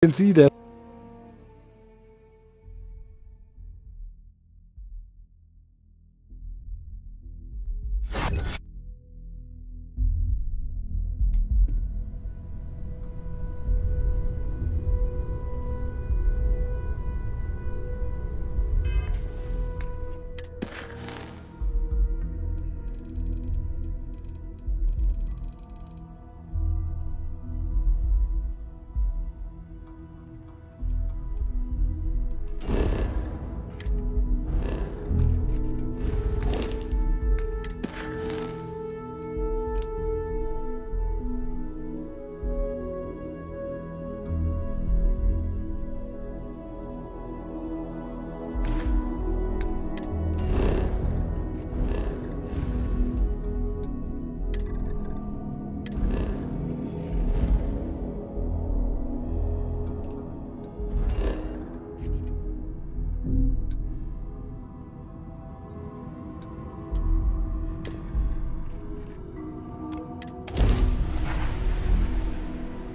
can see that.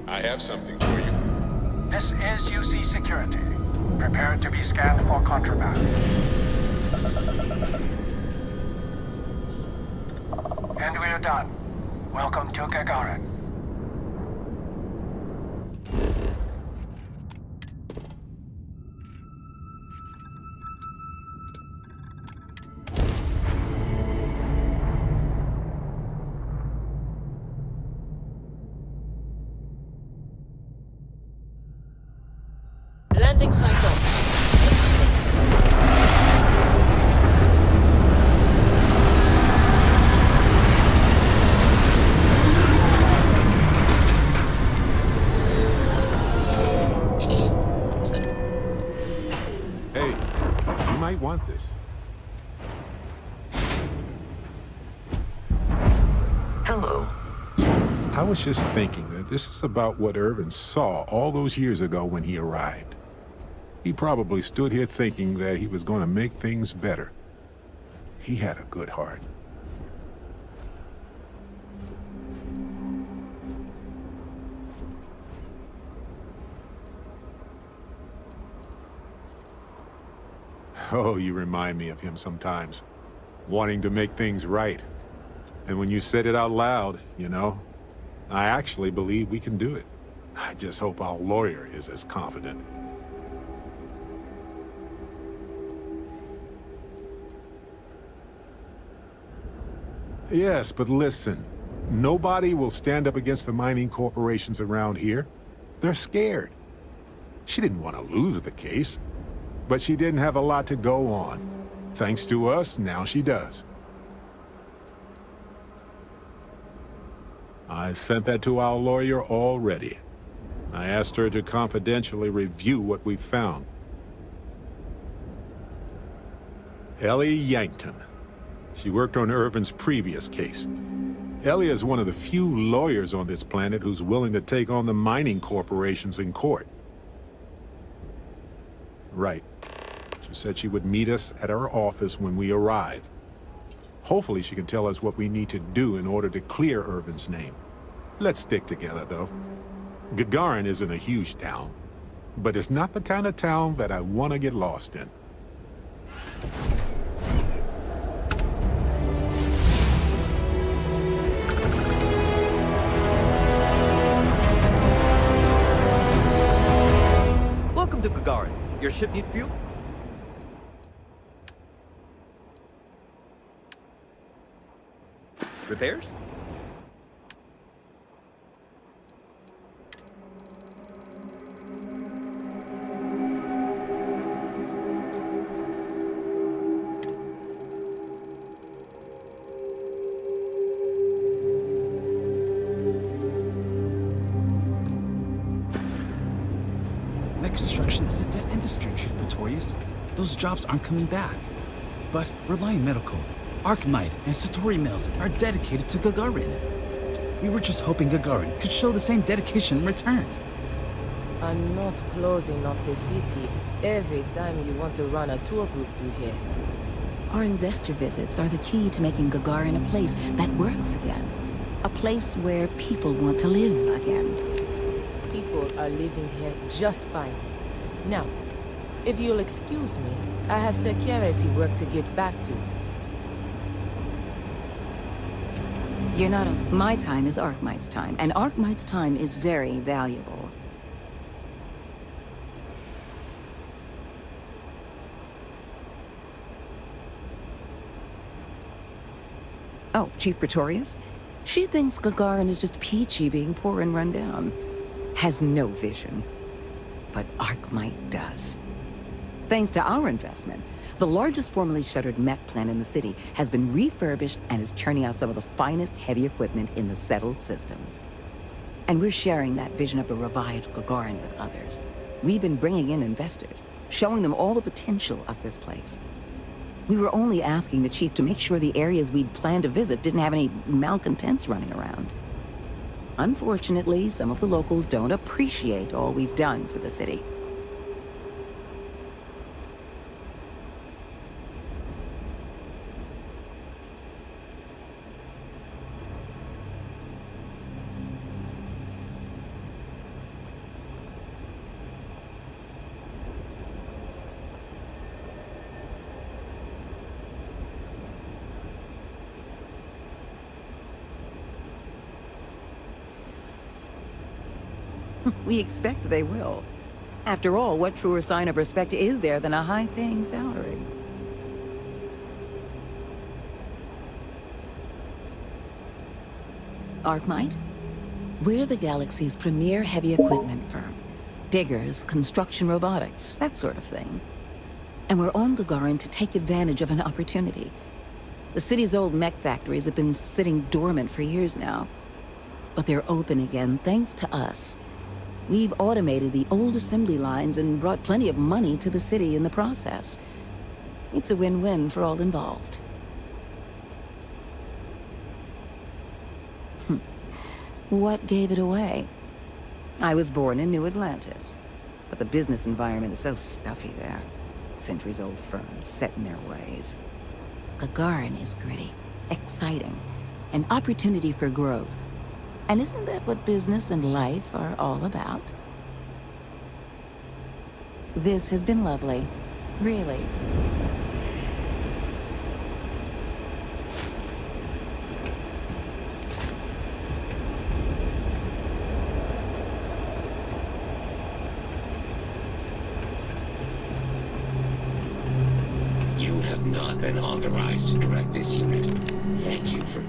I have something for you. This is UC Security. Prepare to be scanned for contraband. And we are done. Welcome to Gagarin. Landing site locked. Take us in. Hey, you might want this. Hello. I was just thinking that this is about what Irvin saw all those years ago when he arrived. He probably stood here thinking that he was going to make things better. He had a good heart. Oh, you remind me of him sometimes, wanting to make things right. And when you said it out loud, you know, I actually believe we can do it. I just hope our lawyer is as confident. Yes, but listen. Nobody will stand up against the mining corporations around here. They're scared. She didn't want to lose the case, but she didn't have a lot to go on. Thanks to us, now she does. I sent that to our lawyer already. I asked her to confidentially review what we found. Ellie Yankton. She worked on Irvin's previous case. Ellie is one of the few lawyers on this planet who's willing to take on the mining corporations in court. Right. She said she would meet us at our office when we arrive. Hopefully she can tell us what we need to do in order to clear Irvin's name. Let's stick together, though. Gagarin isn't a huge town, but it's not the kind of town that I want to get lost in. Welcome to Gagarin. Your ship need fuel? Repairs? Mech construction is a dead industry, Chief Pretorius. Those jobs aren't coming back. But Reliant Medical, Archmite, and Satori Mills are dedicated to Gagarin. We were just hoping Gagarin could show the same dedication in return. I'm not closing off the city every time you want to run a tour group through here. Our investor visits are the key to making Gagarin a place that works again. A place where people want to live again. People people are living here just fine. Now, if you'll excuse me, I have security work to get back to. You're not a... My time is Arkmite's time, and Arkmite's time is very valuable. Oh, Chief Pretorius? She thinks Gagarin is just peachy being poor and run down. Has no vision. But Arkmite does. Thanks to our investment, the largest formerly shuttered mech plant in the city has been refurbished and is churning out some of the finest heavy equipment in the settled systems. And we're sharing that vision of a revived Gagarin with others. We've been bringing in investors, showing them all the potential of this place. We were only asking the chief to make sure the areas we'd planned to visit didn't have any malcontents running around. Unfortunately, some of the locals don't appreciate all we've done for the city. We expect they will. After all, what truer sign of respect is there than a high-paying salary? Arkmite? We're the galaxy's premier heavy equipment firm. Diggers, construction robotics, that sort of thing. And we're on Gagarin to take advantage of an opportunity. The city's old mech factories have been sitting dormant for years now. But they're open again thanks to us. We've automated the old assembly lines and brought plenty of money to the city in the process. It's a win-win for all involved. What gave it away? I was born in New Atlantis, but the business environment is so stuffy there. Centuries-old firms set in their ways. Gagarin is gritty, exciting, an opportunity for growth. And isn't that what business and life are all about? This has been lovely. Really. You have not been authorized to direct this unit. Thank you for...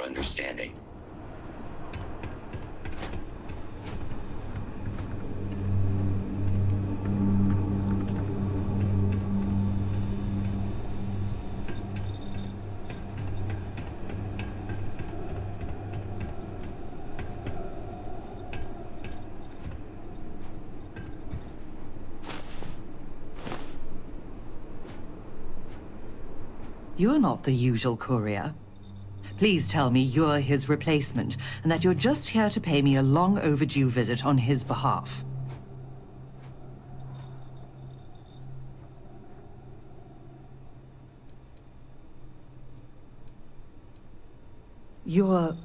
understanding. You're not the usual courier. Please tell me you're his replacement, and that you're just here to pay me a long overdue visit on his behalf. You're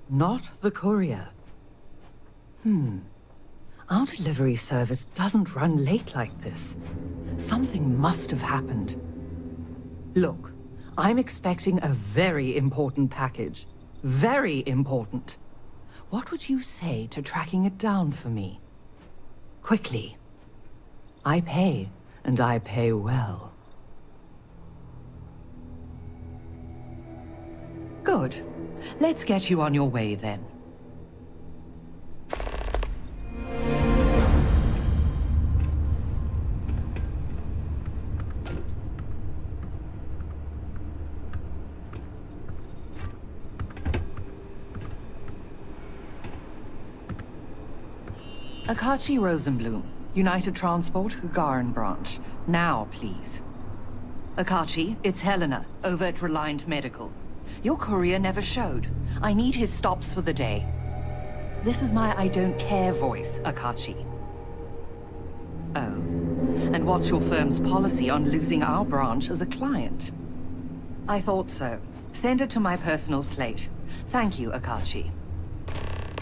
not the courier. Our delivery service doesn't run late like this. Something must have happened. Look. I'm expecting a very important package. Very important. What would you say to tracking it down for me? Quickly. I pay, and I pay well. Good. Let's get you on your way then. Akachi Rosenblum, United Transport, Gagarin Branch. Now, please. Akachi, it's Helena, over at Reliant Medical. Your courier never showed. I need his stops for the day. This is my I don't care voice, Akachi. Oh. And what's your firm's policy on losing our branch as a client? I thought so. Send it to my personal slate. Thank you, Akachi.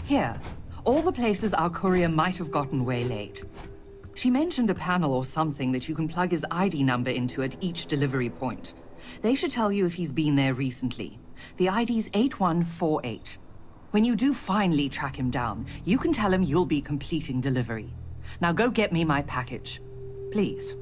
Here, all the places our courier might have gotten waylaid. She mentioned a panel or something that you can plug his ID number into at each delivery point. They should tell you if he's been there recently. The ID's 8148. When you do finally track him down, you can tell him you'll be completing delivery. Now go get me my package. Please.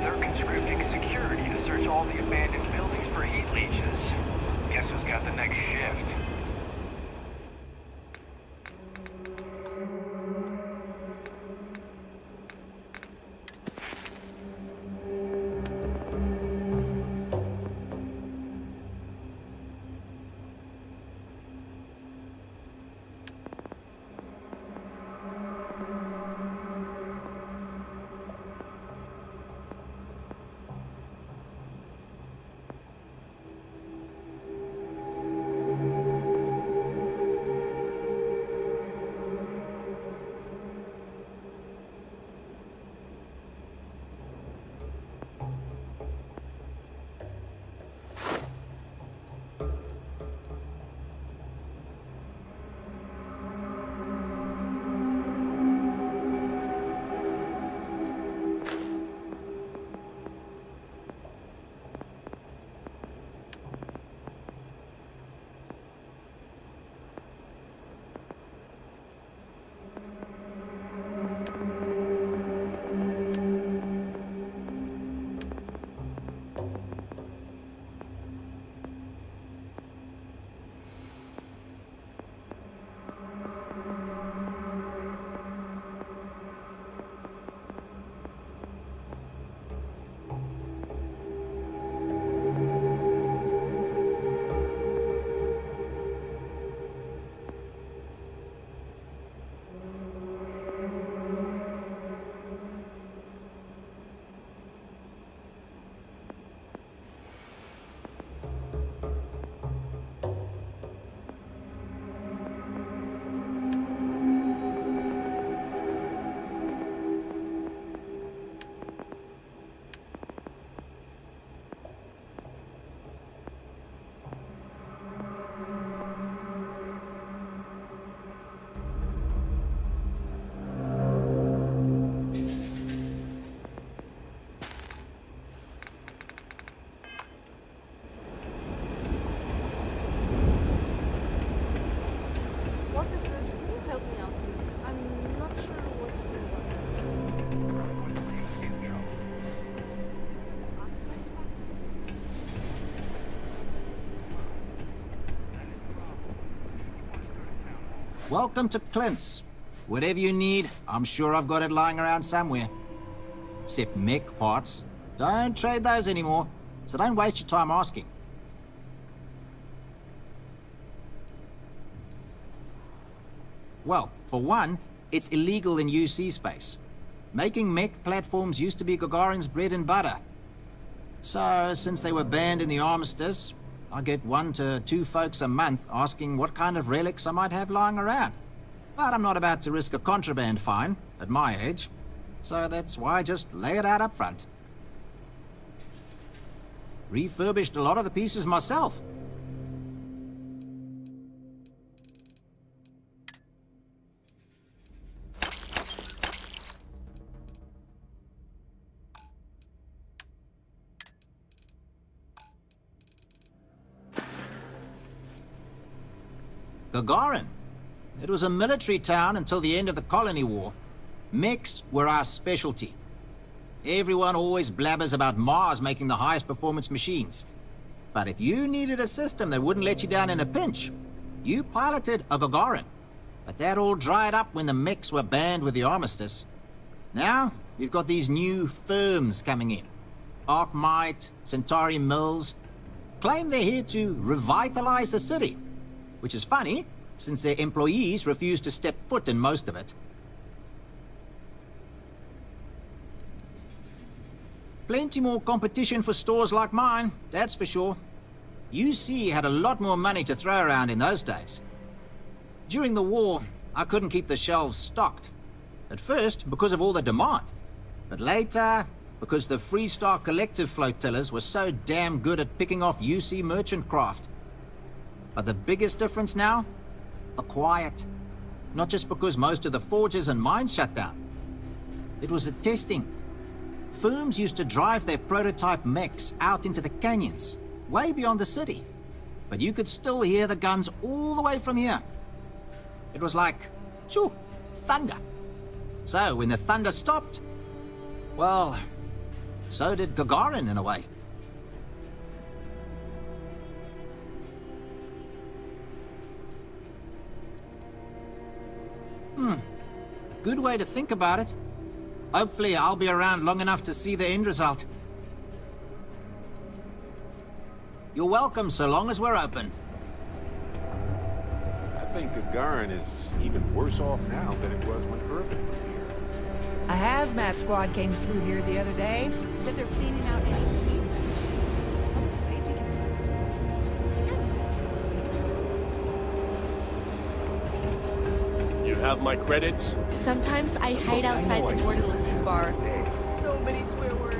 They're conscripting security to search all the abandoned buildings for heat leeches. Guess who's got the next shift? Officer, can you help me out here? I'm not sure what to do. Welcome to Clint's. Whatever you need, I'm sure I've got it lying around somewhere. Except mech parts. Don't trade those anymore, so don't waste your time asking. Well, for one, it's illegal in UC space. Making mech platforms used to be Gagarin's bread and butter. So, since they were banned in the armistice, I get 1 to 2 folks a month asking what kind of relics I might have lying around. But I'm not about to risk a contraband fine at my age, so that's why I just lay it out up front. Refurbished a lot of the pieces myself. Gagarin. It was a military town until the end of the Colony War. Mechs were our specialty. Everyone always blabbers about Mars making the highest performance machines. But if you needed a system that wouldn't let you down in a pinch, you piloted a Gagarin. But that all dried up when the mechs were banned with the armistice. Now, you've got these new firms coming in. Arkmite, Centauri Mills, claim they're here to revitalize the city. Which is funny, since their employees refuse to step foot in most of it. Plenty more competition for stores like mine, that's for sure. UC had a lot more money to throw around in those days. During the war, I couldn't keep the shelves stocked. At first, because of all the demand. But later, because the Freestar Collective flotillas were so damn good at picking off UC merchant craft. But the biggest difference now? The quiet. Not just because most of the forges and mines shut down. It was the testing. Firms used to drive their prototype mechs out into the canyons, way beyond the city. But you could still hear the guns all the way from here. It was like, shoo, thunder. So when the thunder stopped, well, so did Gagarin in a way. Good way to think about it. Hopefully I'll be around long enough to see the end result. You're welcome so long as we're open. I think Gagarin is even worse off now than it was when Irvin was here. A hazmat squad came through here the other day. Said they're cleaning out any heat leaches. Public safety concern. And necessary. You have my credits? Sometimes I hide outside the door to Liz's bar. So many swear words.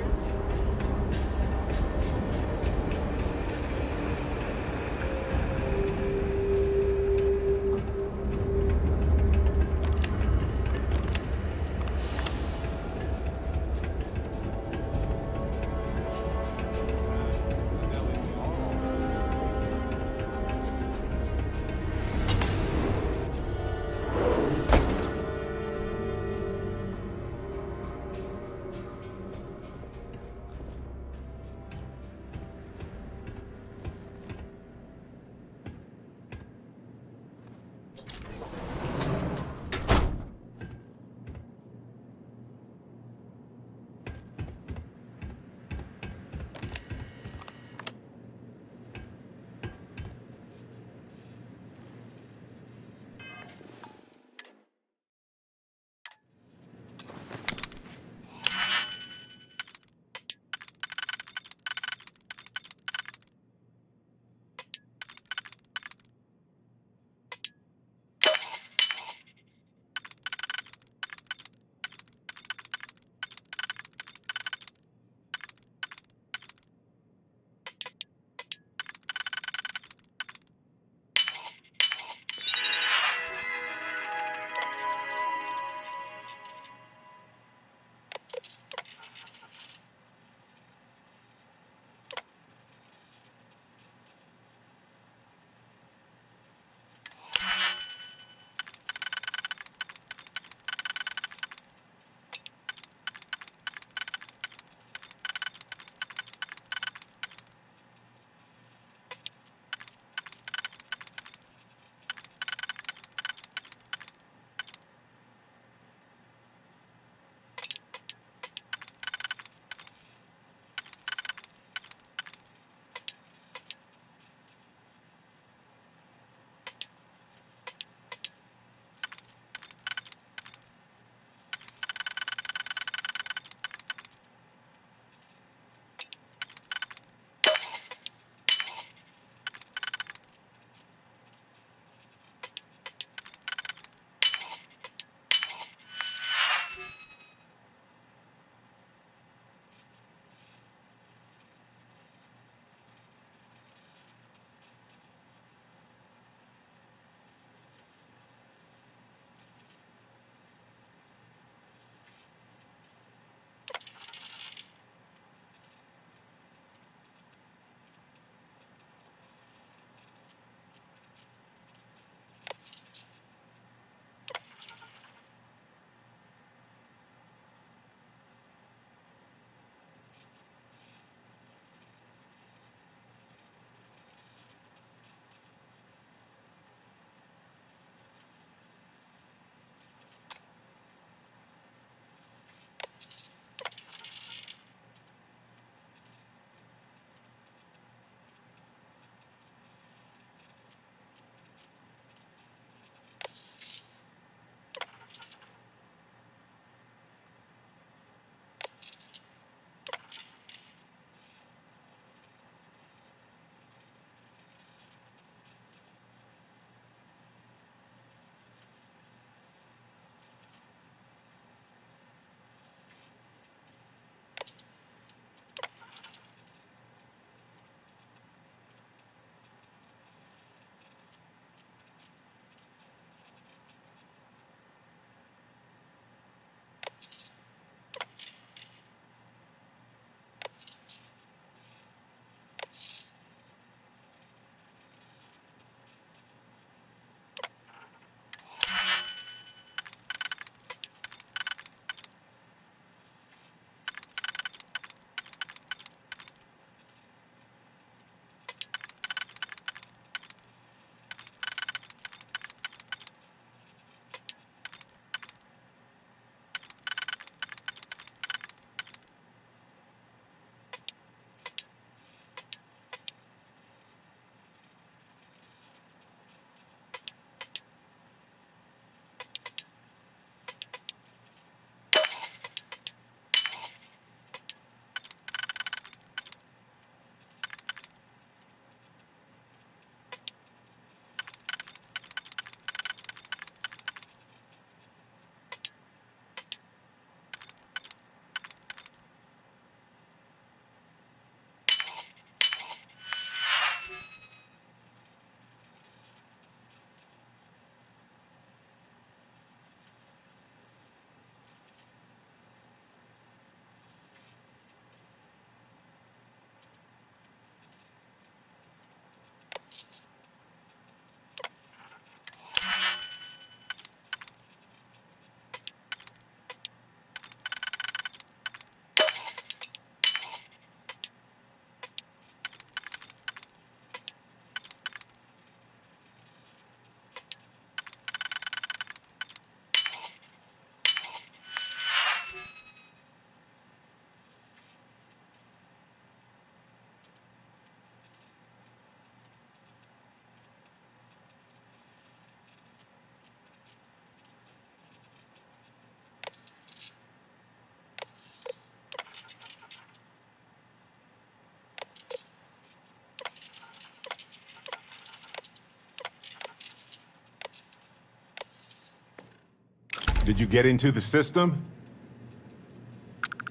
Did you get into the system?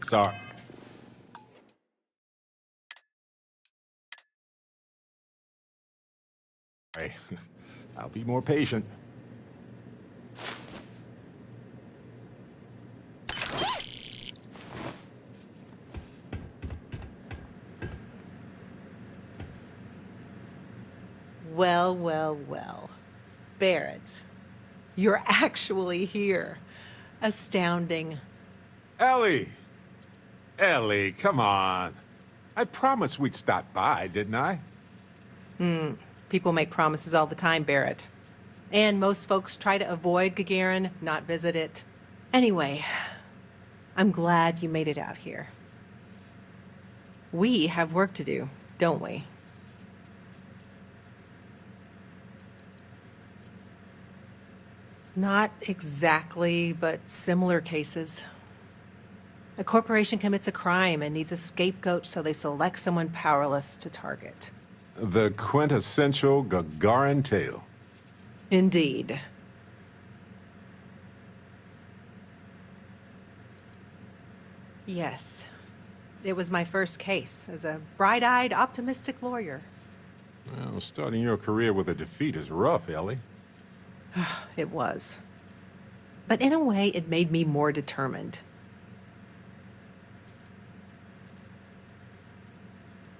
Sorry. I'll be more patient. Well, well, well. Barrett, you're actually here. Astounding. Ellie! Ellie, come on. I promised we'd stop by, didn't I? People make promises all the time, Barrett. And most folks try to avoid Gagarin, not visit it. Anyway, I'm glad you made it out here. We have work to do, don't we? Not exactly, but similar cases. A corporation commits a crime and needs a scapegoat, so they select someone powerless to target. The quintessential Gagarin tale. Indeed. Yes. It was my first case as a bright-eyed, optimistic lawyer. Well, starting your career with a defeat is rough, Ellie. It was. But in a way, it made me more determined.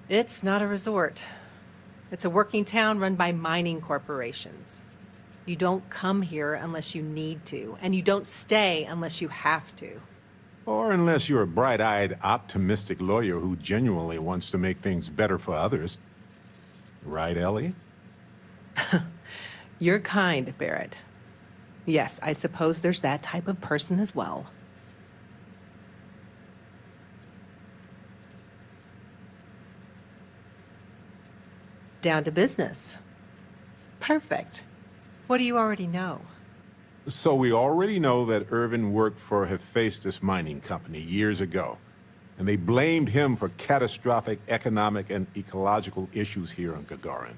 It's not a resort. It's a working town run by mining corporations. You don't come here unless you need to, and you don't stay unless you have to. Or unless you're a bright-eyed, optimistic lawyer who genuinely wants to make things better for others. Right, Ellie? You're kind, Barrett. Yes, I suppose there's that type of person as well. Down to business. Perfect. What do you already know? So we already know that Irvin worked for Hephaestus Mining Company years ago, and they blamed him for catastrophic economic and ecological issues here on Gagarin.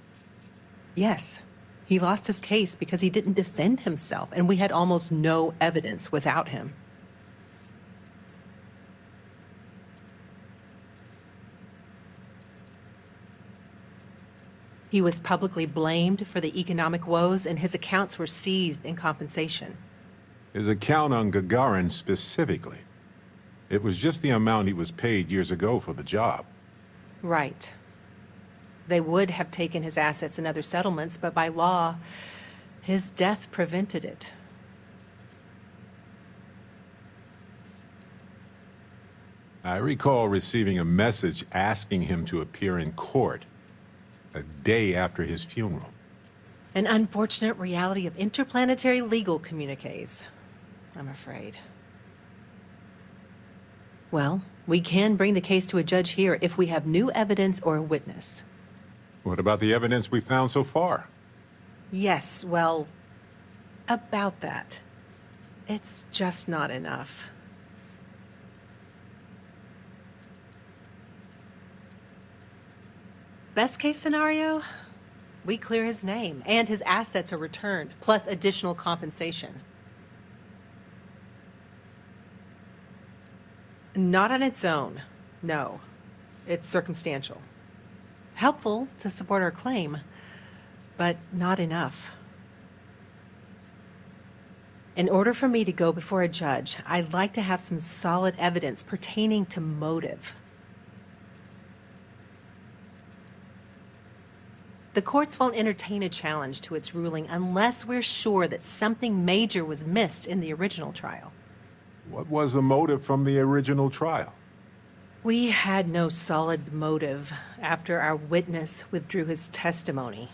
Yes. He lost his case because he didn't defend himself, and we had almost no evidence without him. He was publicly blamed for the economic woes, and his accounts were seized in compensation. His account on Gagarin specifically. It was just the amount he was paid years ago for the job. Right. They would have taken his assets and other settlements, but by law, his death prevented it. I recall receiving a message asking him to appear in court a day after his funeral. An unfortunate reality of interplanetary legal communiques, I'm afraid. Well, we can bring the case to a judge here if we have new evidence or a witness. What about the evidence we found so far? Yes, well, about that. It's just not enough. Best case scenario, we clear his name and his assets are returned, plus additional compensation. Not on its own, no. It's circumstantial. Helpful to support our claim, but not enough. In order for me to go before a judge, I'd like to have some solid evidence pertaining to motive. The courts won't entertain a challenge to its ruling unless we're sure that something major was missed in the original trial. What was the motive from the original trial? We had no solid motive after our witness withdrew his testimony.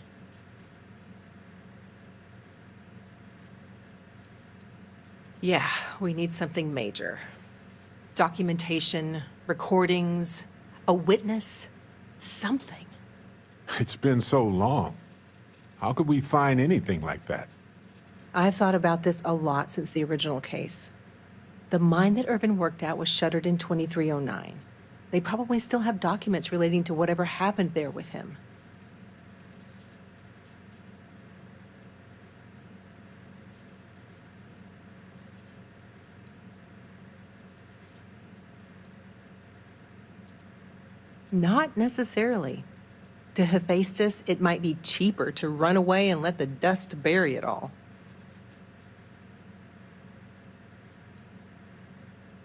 Yeah, we need something major. Documentation, recordings, a witness, something. It's been so long. How could we find anything like that? I've thought about this a lot since the original case. The mine that Irvin worked at was shuttered in 2309. They probably still have documents relating to whatever happened there with him. Not necessarily. To Hephaestus, it might be cheaper to run away and let the dust bury it all.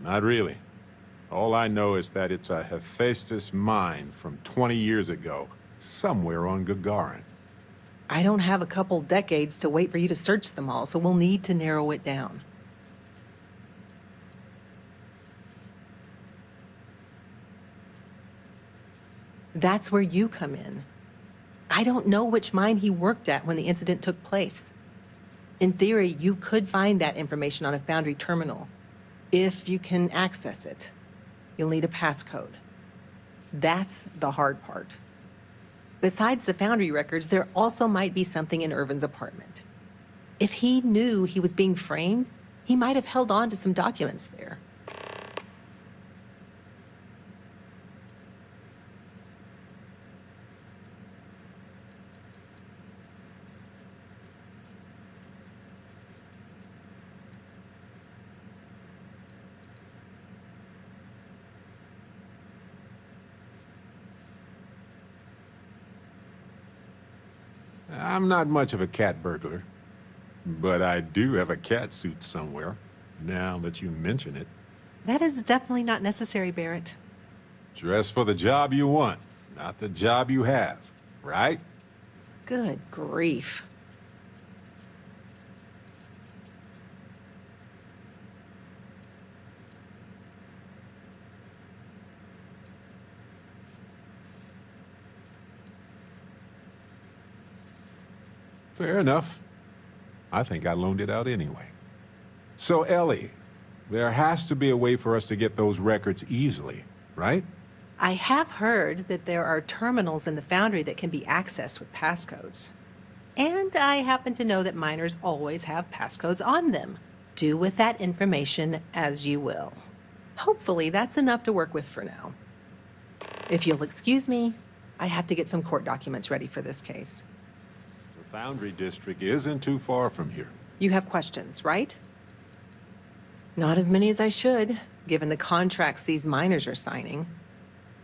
Not really. All I know is that it's a Hephaestus mine from 20 years ago, somewhere on Gagarin. I don't have a couple decades to wait for you to search them all, so we'll need to narrow it down. That's where you come in. I don't know which mine he worked at when the incident took place. In theory, you could find that information on a Foundry terminal, if you can access it. You'll need a passcode. That's the hard part. Besides the Foundry records, there also might be something in Irvin's apartment. If he knew he was being framed, he might have held on to some documents there. I'm not much of a cat burglar, but I do have a cat suit somewhere, now that you mention it. That is definitely not necessary, Barrett. Dress for the job you want, not the job you have, right? Good grief. Fair enough. I think I loaned it out anyway. So, Ellie, there has to be a way for us to get those records easily, right? I have heard that there are terminals in the Foundry that can be accessed with passcodes. And I happen to know that miners always have passcodes on them. Do with that information as you will. Hopefully that's enough to work with for now. If you'll excuse me, I have to get some court documents ready for this case. The Foundry District isn't too far from here. You have questions, right? Not as many as I should, given the contracts these miners are signing.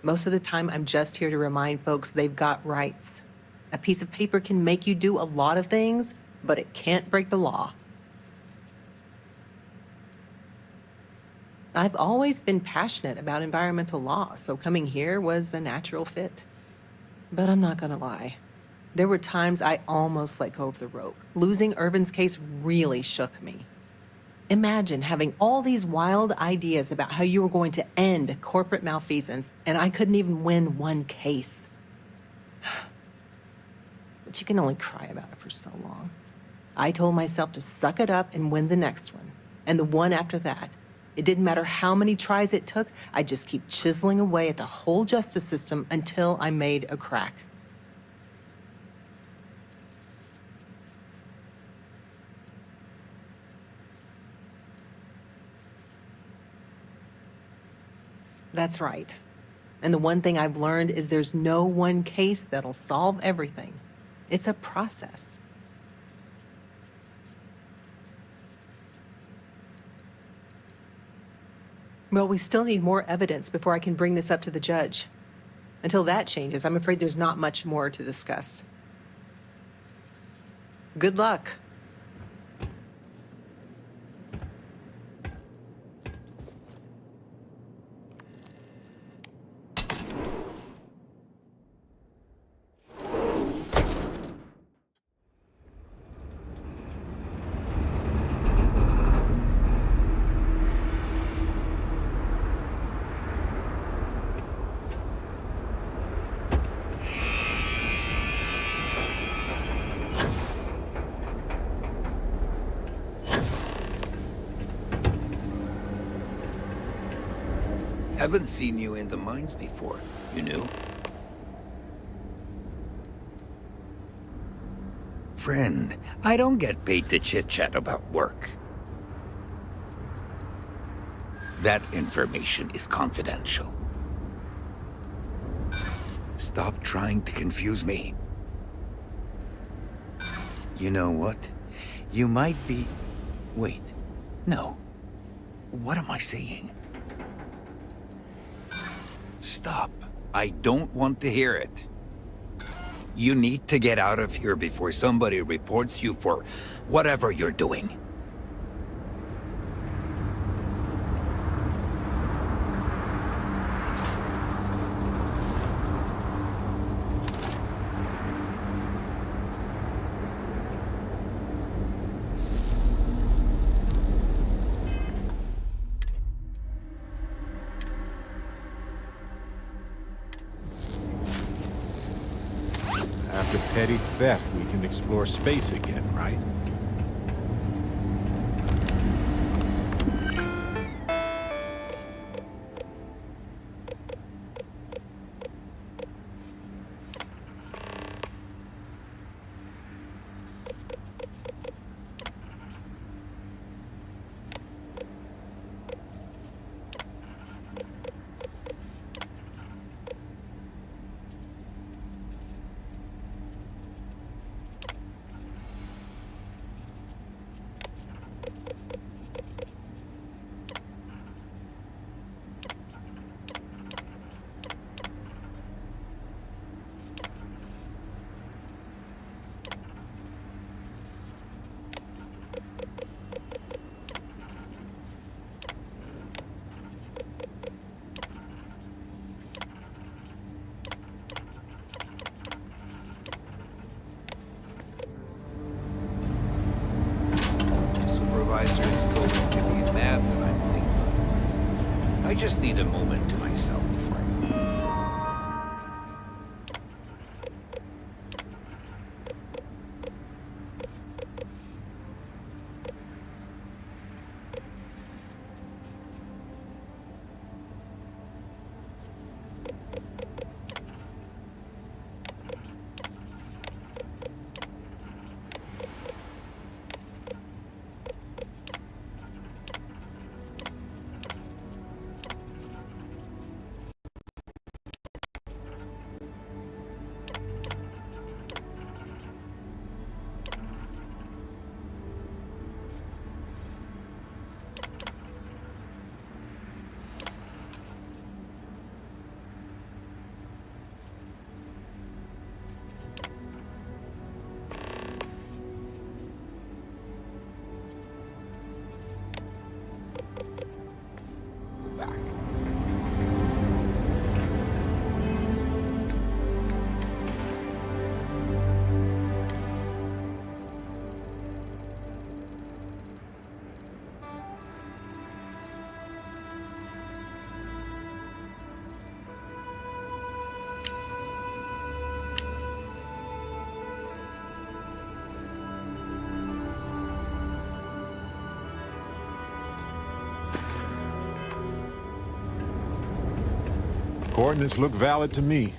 Most of the time, I'm just here to remind folks they've got rights. A piece of paper can make you do a lot of things, but it can't break the law. I've always been passionate about environmental law, so coming here was a natural fit. But I'm not gonna lie. There were times I almost let go of the rope. Losing Irvin's case really shook me. Imagine having all these wild ideas about how you were going to end corporate malfeasance, and I couldn't even win one case. But you can only cry about it for so long. I told myself to suck it up and win the next one, and the one after that. It didn't matter how many tries it took, I'd just keep chiseling away at the whole justice system until I made a crack. That's right. And the one thing I've learned is there's no one case that'll solve everything. It's a process. Well, we still need more evidence before I can bring this up to the judge. Until that changes, I'm afraid there's not much more to discuss. Good luck. Haven't seen you in the mines before, you know? Friend, I don't get paid to chit-chat about work. That information is confidential. Stop trying to confuse me. You know what? You might be... Wait. No. What am I saying? Stop. I don't want to hear it. You need to get out of here before somebody reports you for whatever you're doing. After petty theft, we can explore space again, right? Supervisor's going to be mad that I'm late. I just need a moment to myself before I... Coordinates look valid to me.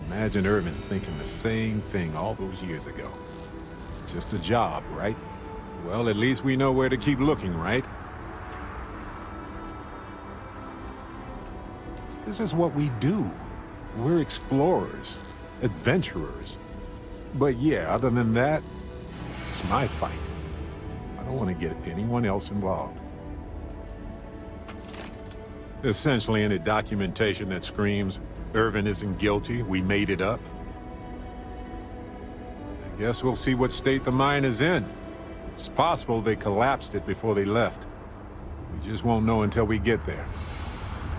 Imagine Irvin thinking the same thing all those years ago. Just a job, right? Well, at least we know where to keep looking, right? This is what we do. We're explorers, adventurers. But yeah, other than that, it's my fight. I don't want to get anyone else involved. Essentially any documentation that screams, Irvin isn't guilty, we made it up. I guess we'll see what state the mine is in. It's possible they collapsed it before they left. We just won't know until we get there.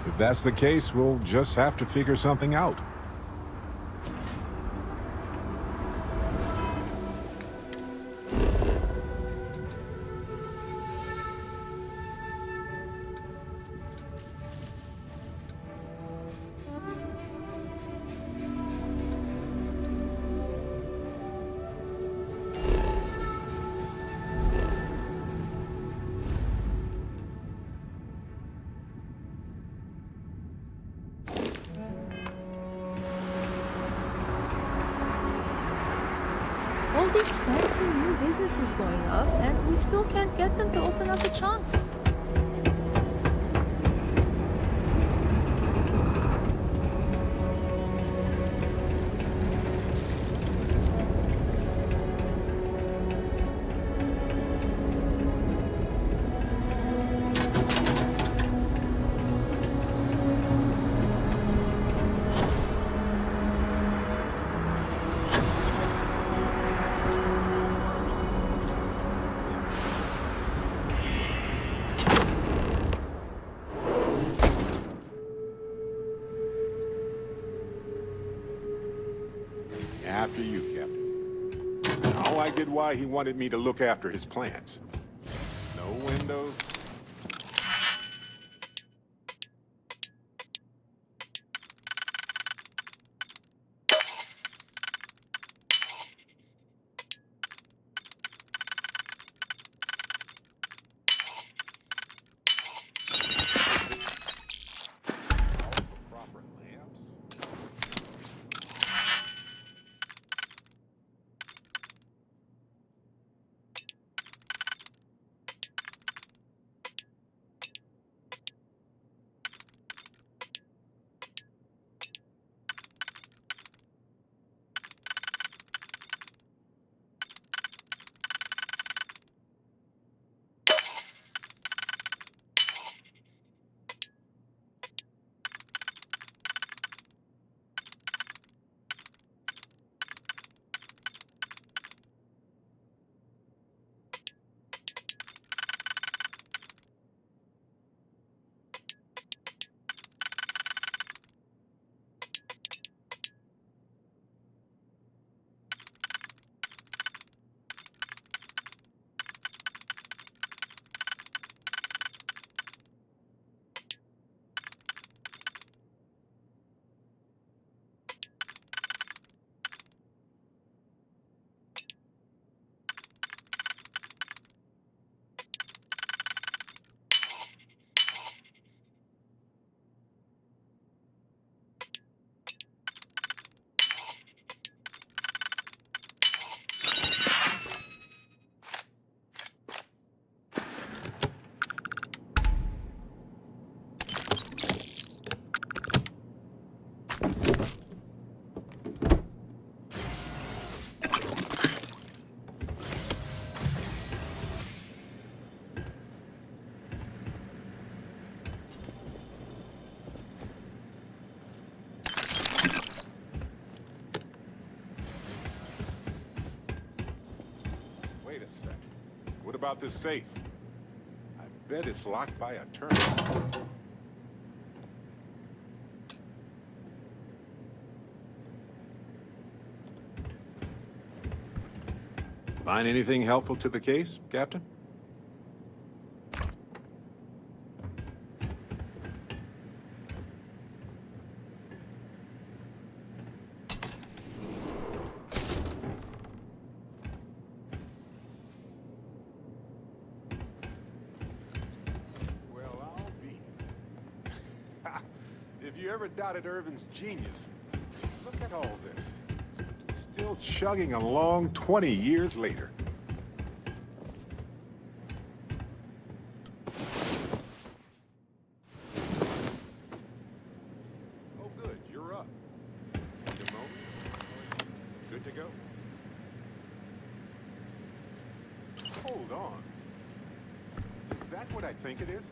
If that's the case, we'll just have to figure something out. All these fancy new businesses going up, and we still can't get them to open up the chunks. after you, Captain. Now I get why he wanted me to look after his plants. No windows. Proper lamps. Wait a second. What about this safe? I bet it's locked by a terminal. Find anything helpful to the case, Captain? Well, I'll be. If you ever doubted Irvin's genius, look at all this. Still chugging along 20 years later. Oh, good, you're up. Good moment. Good to go. Hold on. Is that what I think it is?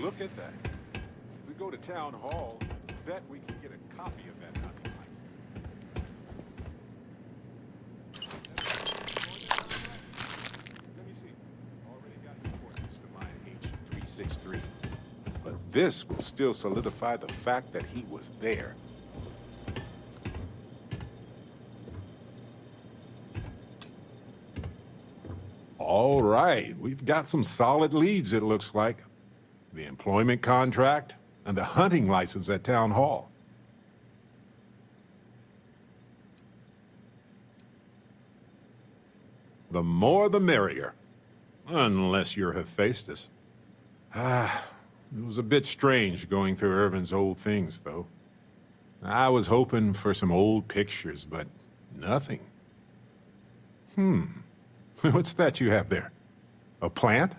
look at that. If we go to town hall, I bet we can get a copy of that hunting license. Let me see. Already got the coordinates to my H363. But this will still solidify the fact that he was there. All right, we've got some solid leads, it looks like. The employment contract and the hunting license at Town Hall. The more the merrier. Unless you're Hephaestus. It was a bit strange going through Irvin's old things, though. I was hoping for some old pictures, but nothing. What's that you have there? A plant?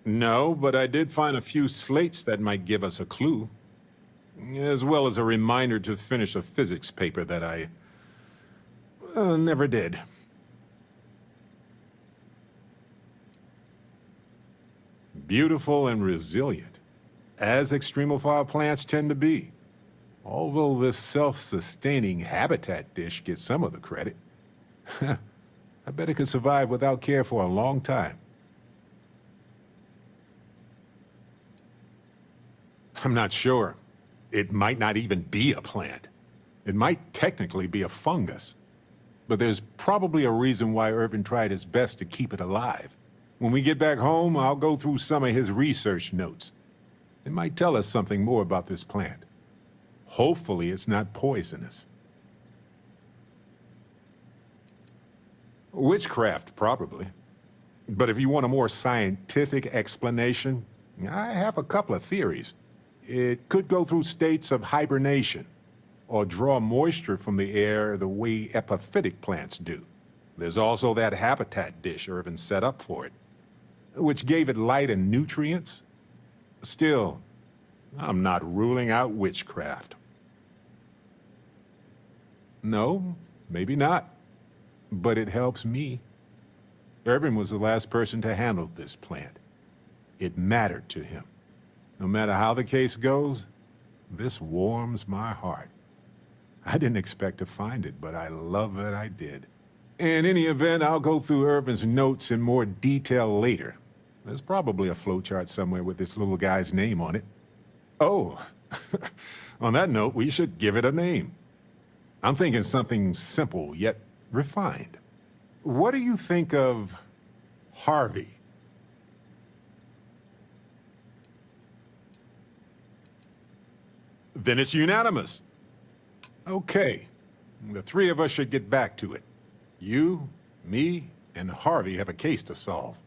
No, but I did find a few slates that might give us a clue. As well as a reminder to finish a physics paper that I never did. Beautiful and resilient, as extremophile plants tend to be. Although this self-sustaining habitat dish gets some of the credit. I bet it could survive without care for a long time. I'm not sure. It might not even be a plant. It might technically be a fungus. But there's probably a reason why Irvin tried his best to keep it alive. When we get back home, I'll go through some of his research notes. It might tell us something more about this plant. Hopefully it's not poisonous. Witchcraft, probably. But if you want a more scientific explanation, I have a couple of theories. It could go through states of hibernation, or draw moisture from the air the way epiphytic plants do. There's also that habitat dish Irvin set up for it, which gave it light and nutrients. Still, I'm not ruling out witchcraft. No, maybe not. But it helps me. Irvin was the last person to handle this plant. It mattered to him. No matter how the case goes, this warms my heart. I didn't expect to find it, but I love that I did. In any event, I'll go through Irvin's notes in more detail later. There's probably a flowchart somewhere with this little guy's name on it. Oh, on that note, we should give it a name. I'm thinking something simple, yet refined. What do you think of Harvey? Then it's unanimous. Okay, the three of us should get back to it. You, me, and Harvey have a case to solve.